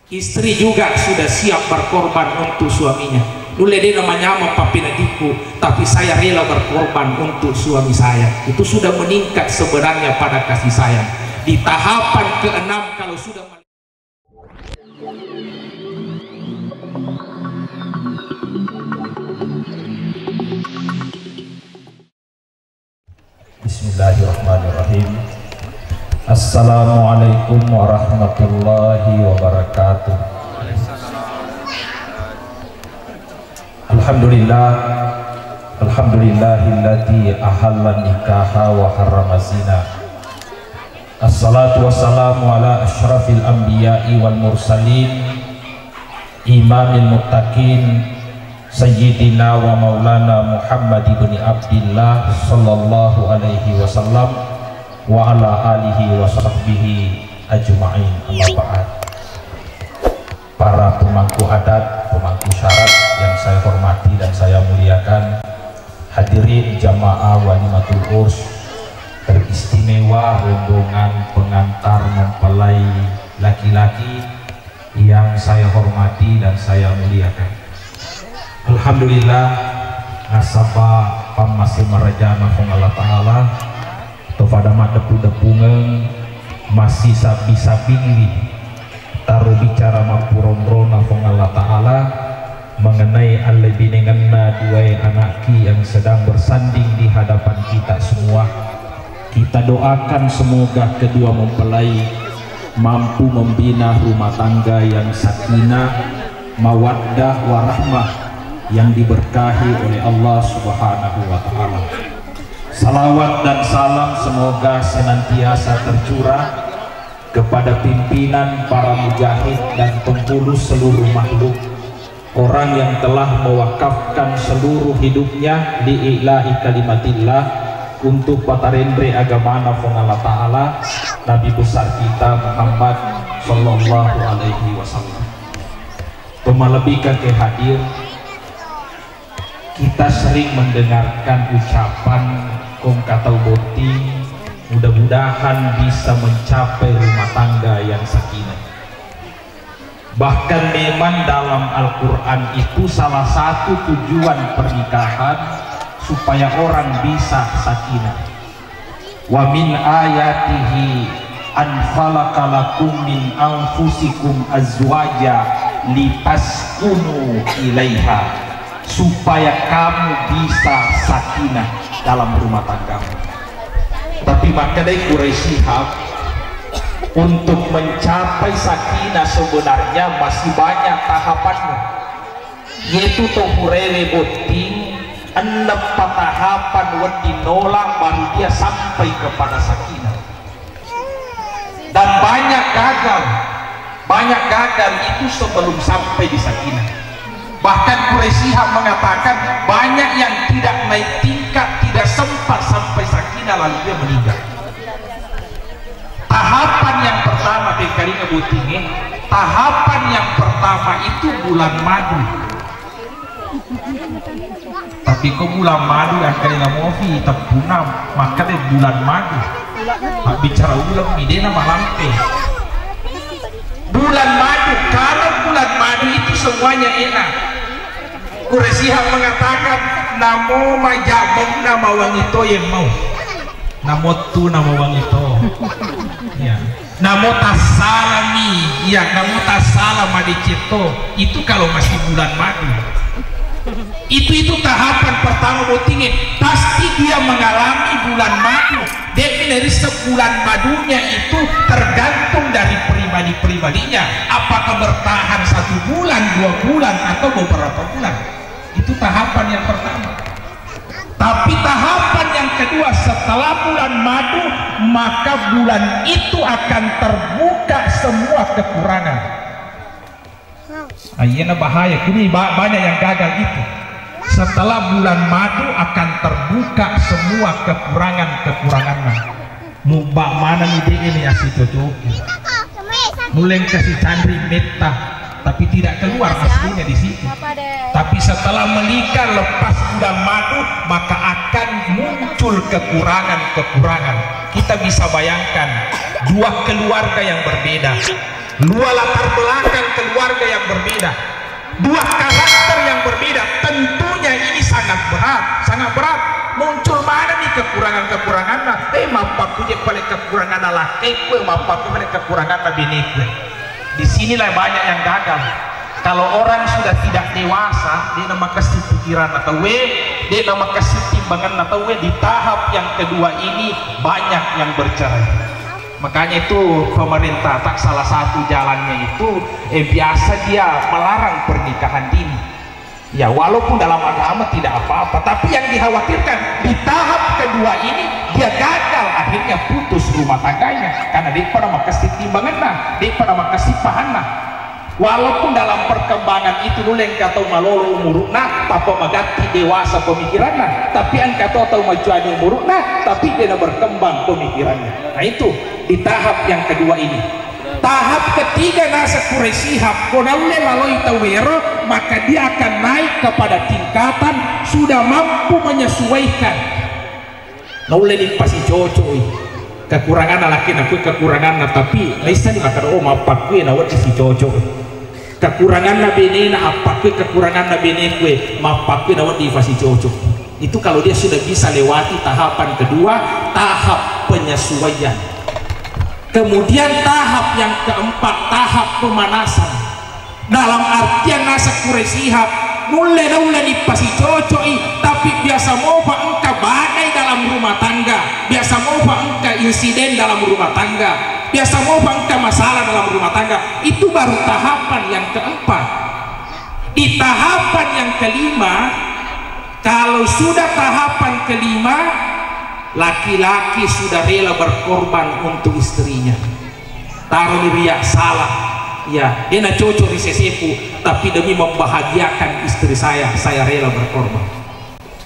Istri juga sudah siap berkorban untuk suaminya. Dulu dia namanya papinadiku, tapi saya rela berkorban untuk suami saya. Itu sudah meningkat sebenarnya pada kasih sayang. Di tahapan ke-6 kalau sudah Bismillahirrahmanirrahim. Assalamualaikum warahmatullahi wabarakatuh. Alhamdulillah, alhamdulillahilladzi ahalla nikaha wa harrama zina. Assalatu wassalamu ala asyrafil anbiya'i wal mursalin, imamil muttaqin, sayyidina wa maulana Muhammad ibn Abdillah sallallahu alaihi wasallam wa ala alihi wa sahbihi ajma'in. Amma ba'd. Para pemangku adat, pemangku syarat yang saya hormati dan saya muliakan, hadirin jamaah walimatul urs, teristimewa rombongan pengantar mempelai laki-laki yang saya hormati dan saya muliakan. Alhamdulillah, nasaba pamasi merajana kong Allah Ta'ala kepada depu-depungan masih sapi-sapi taruh bicara mapuromrona kong Allah Ta'ala mengenai alibinenganna dua anaki yang sedang bersanding di hadapan kita semua. Kita doakan semoga kedua mempelai mampu membina rumah tangga yang sakinah, mawaddah, warahmah yang diberkahi oleh Allah Subhanahu wa Ta'ala. Salawat dan salam semoga senantiasa tercurah kepada pimpinan para mujahid dan penghulu seluruh makhluk, orang yang telah mewakafkan seluruh hidupnya li'ilahi kalimatillah untuk patarendre agama Allah Ta'ala, Nabi besar kita Muhammad sallallahu alaihi wasallam. Pemalebihkan ke hadir, kita sering mendengarkan ucapan kong katau boti, mudah-mudahan bisa mencapai rumah tangga yang sakinah. Bahkan memang dalam Al-Quran itu salah satu tujuan pernikahan supaya orang bisa sakinah. Wa min ayatihi an khalaqalakum min anfusikum azwaja litaskunu ilaiha, supaya kamu bisa sakinah dalam rumah tanggamu. Tapi maka dari Quraisyihab, untuk mencapai sakinah sebenarnya masih banyak tahapannya, yaitu tohurele boting 6 tahapan wadinola baru dia sampai kepada sakinah. Dan banyak gagal itu sebelum sampai di sakinah. Bahkan Quraisyihab mengatakan banyak yang tidak naik tingkat, tidak sempat sampai sakinah lalu dia meninggal. Tahapan yang pertama bekalinya butinge, tahapan yang pertama itu bulan madu. Tapi kok bulan madu yang kalian mofi terpunam, maka deh bulan madu. Bicara bulan midena malampe. Bulan madu, kalau bulan madu itu semuanya enak. Quraisyihab mengatakan namo majabong nama wangito yang mau, namo tu nama wangito, ya, namo tasalami, ya, namo tasalama dicipto. Itu kalau masih bulan madu. Itu tahapan pertama botingin, pasti dia mengalami bulan madu. Dari sebulan madunya itu tergantung dari pribadi-pribadinya, apakah bertahan 1 bulan, 2 bulan, atau beberapa bulan. Itu tahapan yang pertama. Tapi tahapan yang kedua, setelah bulan madu, maka bulan itu akan terbuka semua kekurangan. Ayana bahaya, kini banyak yang gagal itu. Setelah bulan madu akan terbuka semua kekurangan-kekurangannya. Mubak mana ide ini ya si cocok, mulai kasih candri meta, tapi tidak keluar aslinya di situ. Tapi setelah menikah lepas bulan madu, maka akan muncul kekurangan-kekurangan. Kita bisa bayangkan 2 keluarga yang berbeda, dua latar belakang keluarga yang berbeda, dua karakter yang berbeda. Tentunya ini sangat berat. Muncul mana nih kekurangan-kekurangan nah? Mapaku je paling kekurangan laki kue, mapaku paling kekurangan bini kue. Disinilah banyak yang gagal. Kalau orang sudah tidak dewasa, dia nama kasih pikiran atau dia nama kasih timbangan atau di tahap yang kedua ini banyak yang bercerai. Makanya itu pemerintah tak salah satu jalannya itu biasa dia melarang pernikahan dini. Ya walaupun dalam agama tidak apa-apa, tapi yang dikhawatirkan di tahap kedua ini dia gagal, akhirnya putus rumah tangganya karena dia pada makasih timbangan nah, dia pada makasih pahan nah. Walaupun dalam perkembangan itu dulu yang kata malolo umur nah, papa magati dewasa pemikiran nah, tapi yang kata tahu majuan umur nah, tapi dia berkembang pemikirannya. Nah itu di tahap yang kedua ini. Tahap ketiga nasa kuresihab konaule laloi tawero, maka dia akan naik kepada tingkatan sudah mampu menyesuaikan. Naule di pasi cocok kekurangan laki aku kekurangan tapi laisa di maka mapak kue nawat si cocok. Kekurangan nabi ini apa kekurangan nabi ini kue mapak kue nawat di pasi cocok. Itu kalau dia sudah bisa lewati tahapan kedua, tahap penyesuaian. Kemudian tahap yang keempat, tahap pemanasan. Dalam artian nasa kuresihab mulai di pasi cocoi, tapi biasa mau engka badai dalam rumah tangga, biasa mau engka insiden dalam rumah tangga, biasa mau engka masalah dalam rumah tangga. Itu baru tahapan yang keempat. Di tahapan yang kelima, kalau sudah tahapan kelima, laki-laki sudah rela berkorban untuk istrinya. Taruh riak salah, ya dia nak cocok di sesepu, tapi demi membahagiakan istri saya rela berkorban.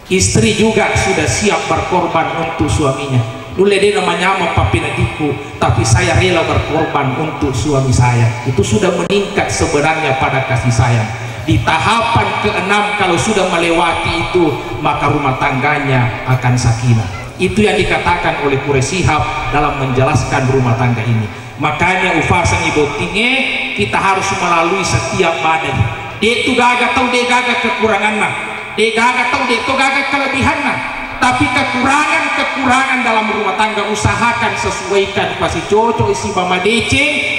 Istri juga sudah siap berkorban untuk suaminya. Dulu dia namanya papinadiku, tapi saya rela berkorban untuk suami saya. Itu sudah meningkat sebenarnya pada kasih sayang. Di tahapan keenam kalau sudah melewati itu, maka rumah tangganya akan sakinah. Itu yang dikatakan oleh Quresihab dalam menjelaskan rumah tangga ini. Makanya ufasan ibu tinggi kita harus melalui setiap badai. Dia itu gagal tahu dia gagal kekurangan nah, dia gagal tahu dia itu gagal kelebihan nah. Tapi kekurangan dalam rumah tangga usahakan sesuaikan pasti cocok isi mama DC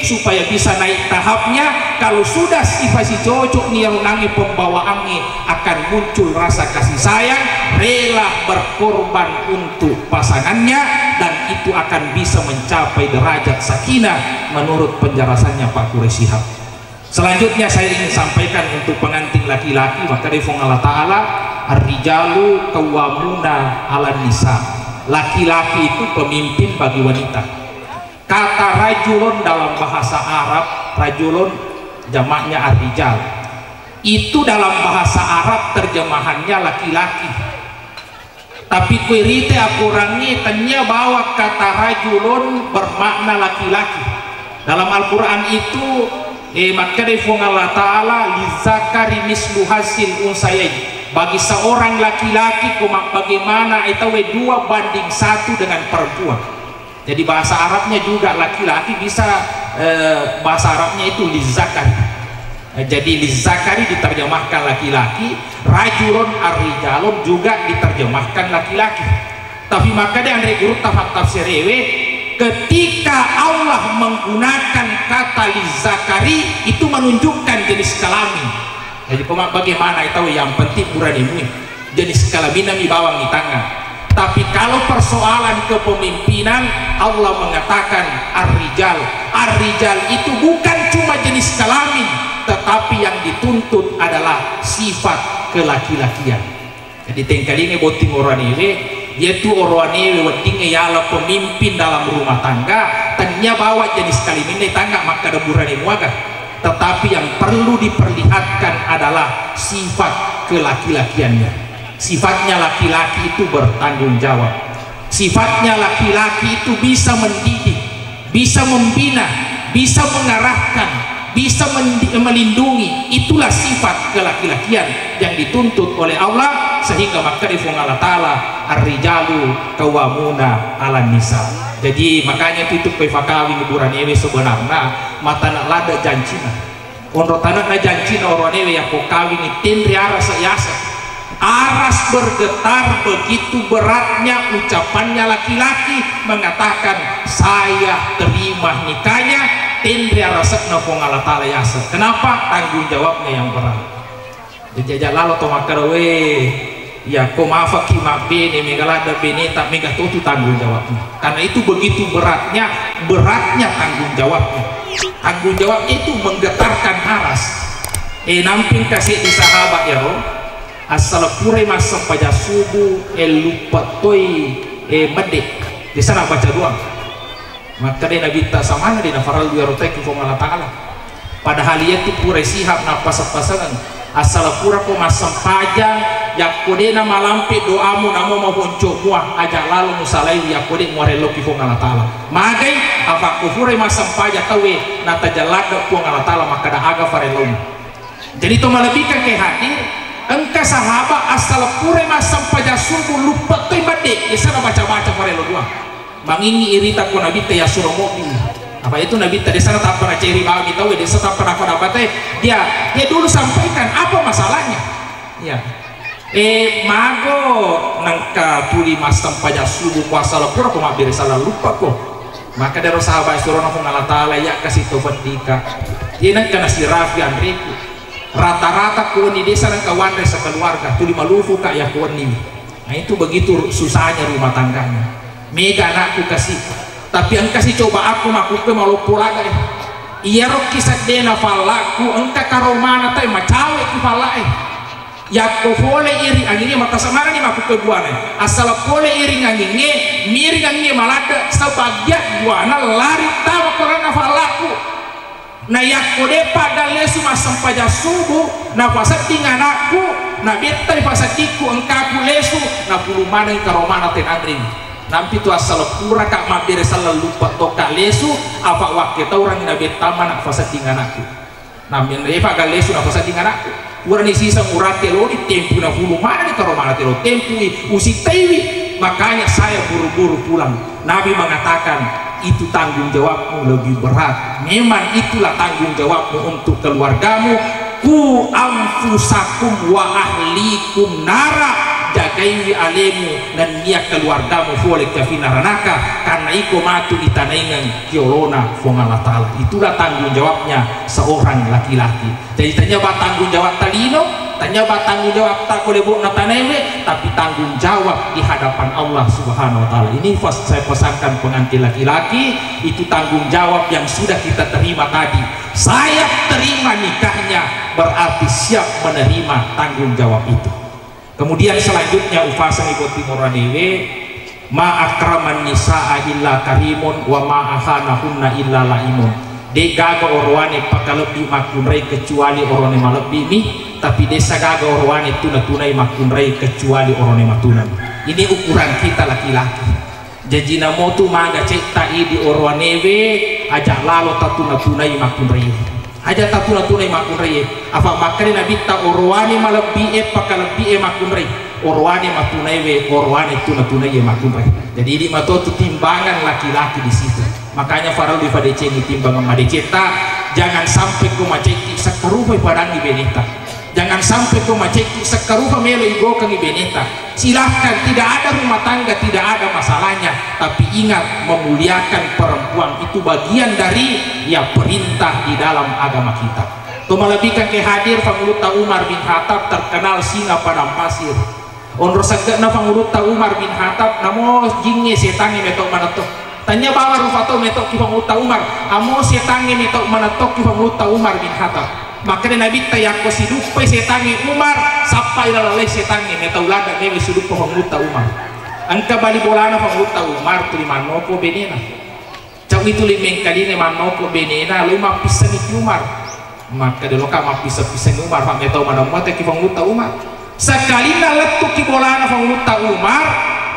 supaya bisa naik tahapnya. Kalau sudah si pasti cocok nih yang nangi pembawaannya akan muncul rasa kasih sayang, rela berkorban untuk pasangannya, dan itu akan bisa mencapai derajat sakinah menurut penjelasannya Pak Quresihab. Selanjutnya saya ingin sampaikan untuk pengantin laki-laki, maka difong Allah Ta'ala ar-rijalu qawwamuna 'alan nisa. Laki-laki itu pemimpin bagi wanita. Kata rajulun dalam bahasa Arab, rajulun jamaknya ar-rijal. Itu dalam bahasa Arab terjemahannya laki-laki. Tapi kuirite akurannya tanya bahwa kata rajulun bermakna laki-laki. Dalam Al-Qur'an itu maka difong Allah Ta'ala lizakari mislu hasil unsayain. Bagi seorang laki-laki bagaimana itu 2:1 dengan perempuan. Jadi bahasa Arabnya juga laki-laki bisa bahasa Arabnya itu lizakari. Jadi lizakari diterjemahkan laki-laki, rajulun ar-rijalun juga diterjemahkan laki-laki. Tapi maka dia Andre guru tafsir ketika Allah menggunakan kata lizakari itu menunjukkan jenis kelamin. Jadi bagaimana itu yang penting buranimu jenis kelamin mi bawang di tangan. Tapi kalau persoalan kepemimpinan Allah mengatakan ar-rijal itu bukan cuma jenis kelamin, tetapi yang dituntut adalah sifat kelaki-lakian. Jadi tengkali ini boting orang ini yaitu orang ini wedding ialah pemimpin dalam rumah tangga, tanya bawa jenis kelamin di tangga maka ada buranimu agak. Tetapi yang perlu diperlihatkan adalah sifat kelaki-lakiannya. Sifatnya laki-laki itu bertanggung jawab. Sifatnya laki-laki itu bisa mendidik, bisa membina, bisa mengarahkan, bisa melindungi. Itulah sifat kelaki-lakian yang dituntut oleh Allah, sehingga maka difung Allah Ta'ala ar-rijalu qawwamuna 'alan nisa. Jadi makanya tutup pevakawi ngeburan ewe sebenarnya mata nak lada janjina onro tanah na janjina orang ewe yang kau kawin itindri aras yasa aras bergetar begitu beratnya ucapannya laki-laki mengatakan saya terima nikahnya tindri arasakna Allah Ta'ala yasa. Kenapa? Tanggung jawabnya yang berat. Jadi lalu tomakarawe ya komafaki mabene megalada beneta megatotu tanggung jawabnya, karena itu begitu beratnya tanggung jawabnya. Tanggung jawab itu menggetarkan aras. Namping kasih di sahabat ya roh asal pure masa pada subuh lupatoi medek di sana baca doang maka dia nabi tak sama di nafaral dua rotek ku Allah Ta'ala padahal ia tu pure sihab napas-pasangan asal pura ko masam pajang yakodena malampe doamu namo mahonco muah aja lalu musalai yakode muarelo ki Allah Ta'ala magai apa kufure masam pajang tawe nata jalada ku Allah Ta'ala maka dah aga farelom. Jadi itu melebihkan ke hadir engkau sahabat asal pura masam pajang subuh lupa tu ibadik di sana baca-baca farelo doang mangini irita ku nabi teh ya suruh mobil apa itu nabi tadi sana tak pernah ceri bagi tahu dia tak pernah pada dia dulu sampaikan apa masalahnya ya mago nangka tuli masam pajak subuh kuasa lepur aku mabir salah lupa kok maka dari sahabat suruh nafung Allah Ta'ala ya kasih tobat dika dia nangka nasi rafi andriku rata-rata kuan di desa nangka wandai sekeluarga tuli malufu kak ya kuan ini. Nah itu begitu susahnya rumah tangganya mega anakku kasih tapi ang kasih coba aku makuke malu pulaga iya rok kisah dena falaku engka karomana tay macawe ki falai ya ko pole iri angini mata samara ni makuke buana asal pole iri angini miri angini malada sebagian buana lari tawa korana falaku na yakko de pada lesu masam paja subuh na pasati anakku na betta pasatiku engka lesu na pulu mana karomana ten andring nampi tu asal pura kak mabire salah lupa toka lesu apa waktu orang nabi taman nak fasa tinggal anakku namin reva gal lesu nak fasa tinggal anakku orang isi sangurat telo di tempu na hulu mana di karomana telo tempu usi tewi makanya saya buru-buru pulang. Nabi mengatakan itu tanggung jawabmu lebih berat memang itulah tanggung jawabmu untuk keluargamu ku anfusakum wa ahlikum nara jagai alemu dan dia keluargamu boleh kafinaranaka karena iko matu ditanaingan kiolona fong Allah Ta'ala. Itulah tanggung jawabnya seorang laki-laki. Jadi tanya bah tanggung jawab talino tanya bah tanggung jawab tak boleh buat nataneme tapi tanggung jawab di hadapan Allah Subhanahu Wa Ta'ala. Ini saya pesankan pengantin laki-laki itu tanggung jawab yang sudah kita terima tadi. Saya terima nikahnya berarti siap menerima tanggung jawab itu. Kemudian selanjutnya ufasan ikut timuranewe ma akraman nisaa illa karimun wa ma ahanahunna illa laimun. De gaga orwane pakalebi makunrai kecuali orone malebi nih tapi desa gaga orwane tunai makunrai kecuali orone matunan. Ini ukuran kita laki-laki. Jadi namo tu maga cekta di orwanewe ajak lalo tunai makunrai. Aja tatuna makunrai apa makari nabi ta orwane malebi pakalebi makunrai orwane matunai we orwane tunai makunrai. Jadi ini mato timbangan laki-laki di situ. Makanya Farel di padece timbangan madeceta jangan sampai ku maceti sakarupa padang di beneta. Jangan sampai ku maceti sakarupa melo igo kang beneta. Silahkan, tidak ada rumah tangga tidak ada masalahnya, tapi ingat memuliakan perempuan itu bagian dari ya perintah di dalam agama kita. Itu melebihkan ke hadir Fanguluta Umar bin Khattab terkenal singa padang pasir. Onro sagna Fanguluta Umar bin Khattab namo jinge setange metok manatok. Tanya bawa rufato metok ki Fanguluta Umar, amo setange metok manatok ki Fanguluta Umar bin Khattab. Makanya Nabi tayako sidupai setangi Umar sampai lalai setangi metaulada newe sidupa Fanguluta Umar. Angka bali bolana Fanguluta Umar tu manoko benena. Cau itu limeng kali ne manoko benena lima pisan iki Umar. Maka dulu kama pisan Umar pak metau mana umat ki Fanguluta Umar. Sekali naletu ki bolana Fanguluta Umar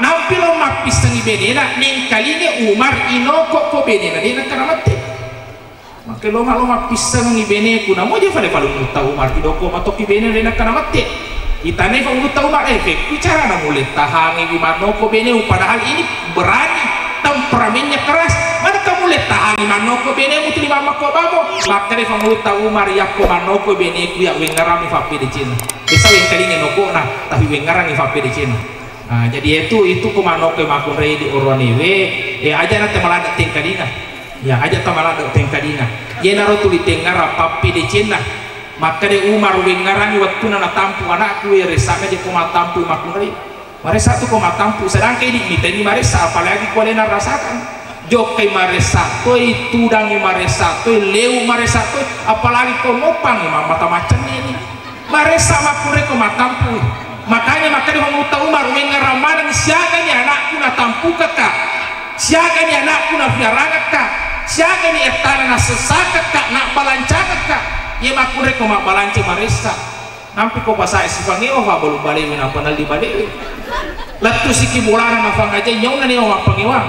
nampi lo mapisan benena ning kali ne Umar inoko ko benena dina kana mati. Maka loma pisang ni bene kuna mo je fale Fanguluta Umar tidoko matok ki bene rena kana mate itane Fanguluta Umar bicara na mulit tahangi di manoko bene padahal ini berani hitam peramennya keras, mana kamu lihat tahan manoko benemu tu lima mako bamo maka de fanguta Umar yakko manoko beneku ya wengarami fapi di Cina bisa wengkalinge noko nah tapi wengarami fapi di Cina. Nah, jadi itu kumanoko makun rei di oronewe aja nanti malada tengkadina ya aja tamalada tengkadina ye naro tuli tengara papi di Cina maka de Umar wengarami waktu nana tampu anakku resaka je kumatampu makun rei maresa tu kumatampu sedang kayak ini maresa apalagi kalian rasakan jokai maresa toi tudangi maresa toi leu maresa toi apalagi kau ngopang mata macam ini maresa makure kumatampu makanya menguta Umar wengaramana siaga ni anakku na tampu kakak siaga ni anakku na fiaranga kak siaga ni etana na sesaka kak na balanca kakak ye makure ko mabalanca maresa nampi ko pasai sifangeo fa balu balewi na panal di balewi latu siki bolana na fangaje nyong na ni o mapangewa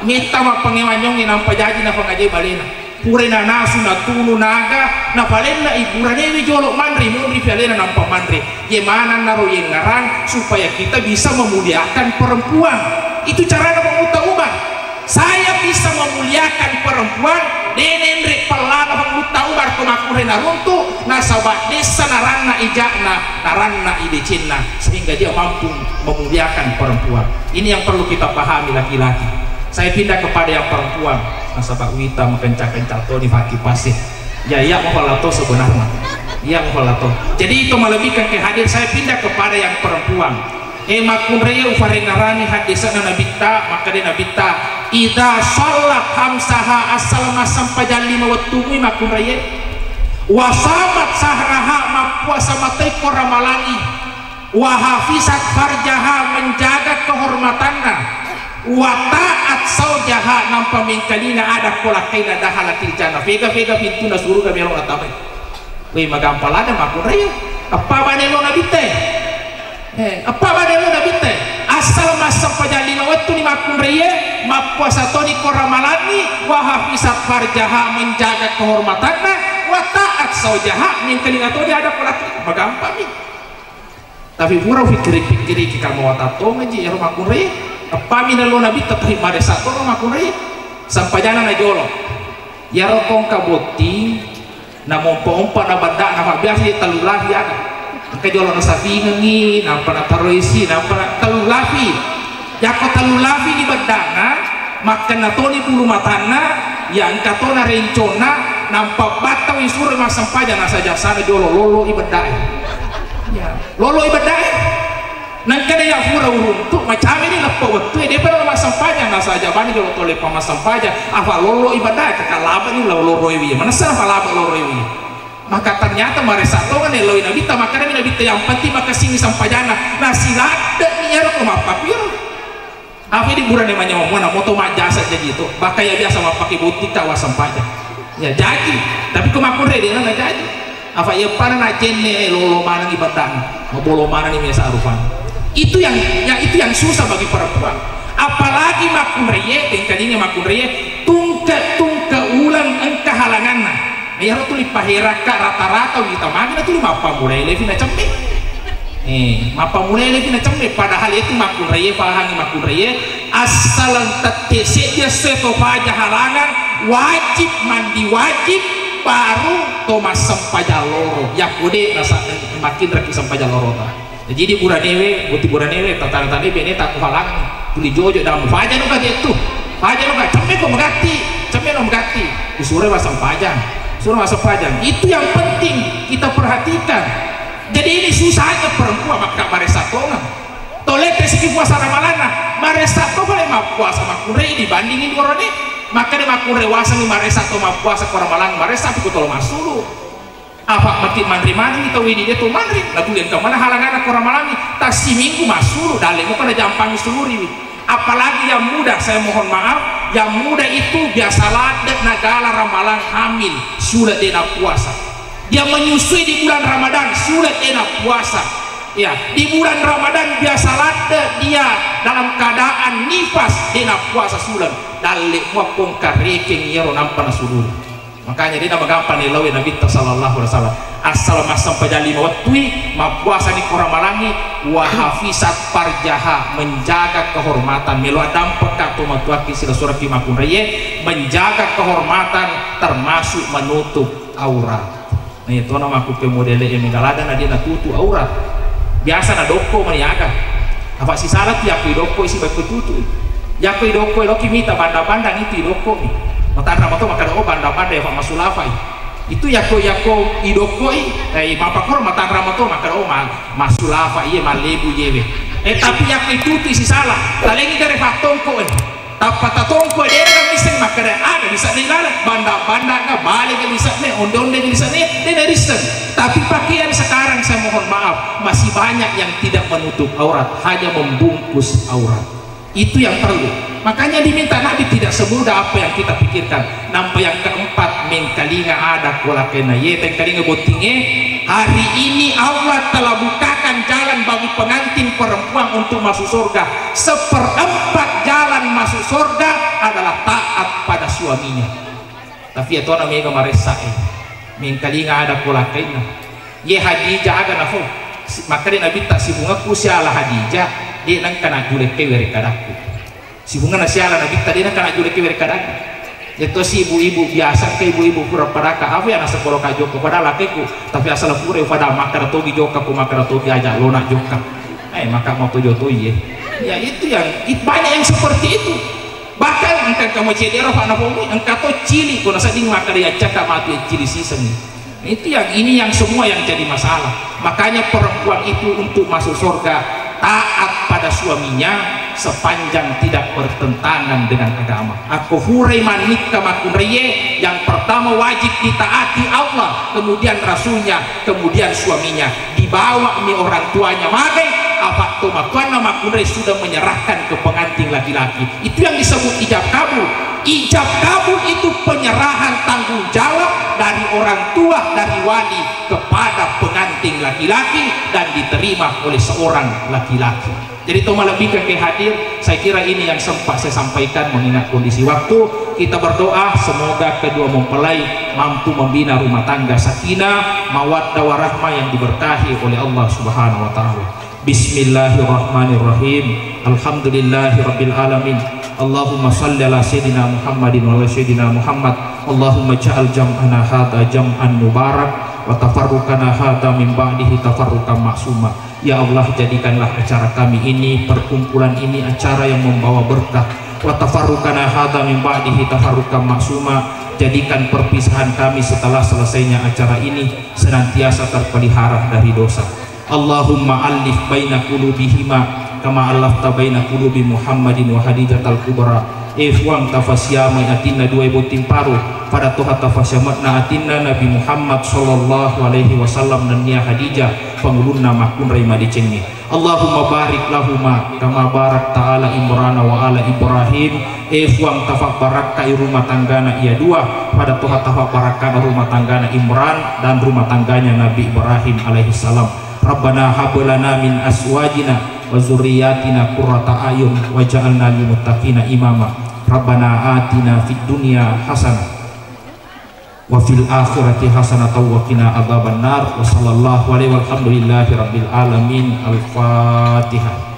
mita mapangewa nyong ni nampa jaji na fangaje balena pure na nasu na tulu naga na palena iburane jolok mandri mundri palena nampa mandri ye mana naro ye ngarang supaya kita bisa memuliakan perempuan itu cara menguta Umar saya bisa memuliakan perempuan denenrek pelana menguta Umar kemakure naruntu nasabat desa naranna ijakna naranna idecina sehingga dia mampu memuliakan perempuan. Ini yang perlu kita pahami laki-laki. Saya pindah kepada yang perempuan nasabak wita menkencang-kencang to di fakih pasih ya iya mohalato sebenarnya iya mohalato jadi itu melebihkan ke hadir saya pindah kepada yang perempuan makun raya ufarengarani hadisana nabita maka dia nabita ida sholat hamsaha asal masam pajan 5 waktu makun raya wasamat sahraha mapuasa matai koramalangi wahafisat farjaha menjaga kehormatannya wataat saujaha nampa mengkalina ada kolakaina dahalatil jannah vega pintuna surga melo atabe we magampalada makun raya apa banelo nabite apa banelo nabite asal masam pajalina waktu ni makun raya mapuasa toni koramalani wahafisat farjaha menjaga kehormatannya wataat saujaha mengkalina toni ada kolakaina magampang ni tapi pura fikiri kita mau watato ngaji ya makun raya apa minalo nabi tetapi maresa to makun sampai jana na jolo ya rokong kaboti na mompa na banda na biasa talulahi ada ke jolo na safingi na pana taroisi na pana talulahi ya ko talulahi di badana makan na toni bulu matana yang katona rencona nampak batau isur mas sampai jana saja sana jolo lolo ibadai ya lolo ibadai nang kada ya fura uruntu macam ini lepo waktu dia pada masam pajang nasa jabani kalau tole pamasam pajang apa lolo ibadah kakalaba ni lolo roiwi mana sana palaba lolo roiwi maka ternyata maresa to kan lolo nabita maka nabita yang penting maka sini sampajana nasi lada ni ero ko mapapir apa di buran namanya mana moto majasa jadi itu bakaya biasa mapaki butik kawasan pajang ya jadi tapi kemakun dia na jadi apa ya para na jenne lolo mana ibadah bolo mana ni biasa arufan itu yang susah bagi perempuan apalagi makun reye tengkadinya makun reye tungka ulang engka halanganna ya tu lipaheraka rata-rata kita magina tu mapa mulai levi na cembe mapa mulai levi na cembe padahal itu makun reye pahangi makun reye asalan tetese dia seto paja halangan wajib mandi wajib baru tomas sampaja loro ya kode rasa makin raki sampaja loro ta jadi buranewe buti buranewe tatang-tang bene tak halang tuli jojo dalam faja no kaget tuh faja no cembe kok megati disuruh masang pajang itu yang penting kita perhatikan jadi ini susahnya perempuan maka maresa tongan tolete siki puasa ramalana maresa to boleh puasa makure dibandingin korone maka dia makure wasa ni maresa to puasa koramalang maresa aku tolong masulu apa mati mandri itu widi dia tuh mandri lalu yang kemana halangan aku ramalami tak si minggu masuk dalemu kan jampang seluruh apalagi yang muda saya mohon maaf yang muda itu biasa ladet nagala ramalan hamil sudah dia puasa dia menyusui di bulan Ramadan sudah dia puasa ya di bulan Ramadan biasa ladet dia dalam keadaan nifas dia puasa sudah dalek wapong kareking yero nampan seluruh Makanya dia nama gampang nih lawan Nabi sallallahu alaihi wasallam. Asal masam pada 5 waktu mapuasa ni korang malangi wahafisat parjaha, menjaga kehormatan melo dampak atau matuaki sila surah kimakun reye, menjaga kehormatan termasuk menutup aurat. Nah itu nama aku ke model yang mengalada na dia na tutu aurat. Biasa na doko maniaga. Apa si salah tiap doko isi baik tutu. Ya ko doko lo kimita banda-banda itu doko ni. Mata nama tu makan banda-banda ya Pak Masulafai. Itu yako idokoi mapakor mata nama tu makan Masulafai ye malebu yewe. Tapi yako itu isi salah. Talengi dari fatongko tapata tongko dia kan bisa makan ada bisa nilai banda-banda nggak balik bisa nih onde-onde bisa nih dia bisa. Tapi pakaian sekarang saya mohon maaf masih banyak yang tidak menutup aurat, hanya membungkus aurat. Itu yang perlu. Makanya diminta Nabi tidak semudah apa yang kita pikirkan. Nampak yang keempat, mengkalinga ada kola kena ye, mengkalinga botingnya. Hari ini Allah telah bukakan jalan bagi pengantin perempuan untuk masuk surga. 1/4 jalan masuk surga adalah taat pada suaminya. Tapi itu orang mega maresa mengkalinga ada kola kena. Ye Hadijah aga nafu. Maka dia Nabi tak si bunga kusiala Hadijah dia nang kana julek ke kadaku. Si bunga na siala Nabi tadi nang kana julek ke kadaku. Itu si ibu-ibu biasa ke ibu-ibu pura paraka apa yang asa kolo ka joko pada lakeku tapi asal pura pada makar togi joka ku makar togi aja lo nak joka. Maka mau tujo to ye. Ya itu yang banyak yang seperti itu. Bahkan engkau kamu cedera anak pomi engkau to cili kono sading makar ya cakap mati cili sisem ni. Itu yang ini yang semua yang jadi masalah. Makanya perempuan itu untuk masuk surga taat pada suaminya sepanjang tidak bertentangan dengan agama. Aku hurai manikah makunreye, yang pertama wajib ditaati Allah, kemudian Rasulnya, kemudian suaminya. Dibawa mi orang tuanya magai apa tu makuana makunreye sudah menyerahkan ke pengantin laki-laki. Itu yang disebut ijab kabul. Ijab kabul itu penyerahan tanggung jawab dari orang tua, dari wali kepada pengantin laki-laki dan diterima oleh seorang laki-laki. Jadi itu melebihkan ke hadir, saya kira ini yang sempat saya sampaikan mengingat kondisi waktu. Kita berdoa semoga kedua mempelai mampu membina rumah tangga sakinah, mawaddah warahmah yang diberkahi oleh Allah Subhanahu wa taala. Bismillahirrahmanirrahim. Alhamdulillahirabbil alamin. Allahumma shalli ala sayyidina Muhammadin wa ala sayyidina Muhammad. Allahumma ja'al jam'ana hadza jam'an mubarak wa tafarruqana hadza min ba'dihi tafarruqan maksuma. Ya Allah, jadikanlah acara kami ini, perkumpulan ini acara yang membawa berkah. Wa tafarruqana hadza min ba'dihi tafarruqan maksuma. Jadikan perpisahan kami setelah selesainya acara ini senantiasa terpelihara dari dosa. Allahumma alif baina qulubihima kama alafta baina qulubi Muhammadin wa Hadijatal kubra. Ifwang tafasyama atinna dua ibu timparu pada Tuhan tafasyamatna atinna Nabi Muhammad sallallahu alaihi wasallam dan Nia Hadijah pengulunna makun raima dicengi. Allahumma barik lahuma kama barak ta'ala Imran wa ala Ibrahim. Ifwang tafak baraka rumah tanggana ia dua pada Tuhan tafak baraka rumah tanggana Imran dan rumah tangganya Nabi Ibrahim alaihi salam. Rabbana hablana min aswajina wa zurriyatina qurrata ayun waj'alna lil muttaqina imama. Rabbana atina fid dunya hasanah wa fil akhirati hasanah wa qina adzabannar. Wa sallallahu alaihi walhamdulillahi rabbil alamin. Al-Fatihah.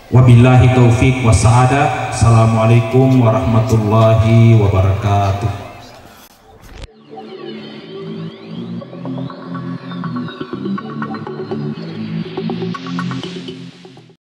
Wabillahi taufiq wa sa'adah. Assalamualaikum warahmatullahi wabarakatuh.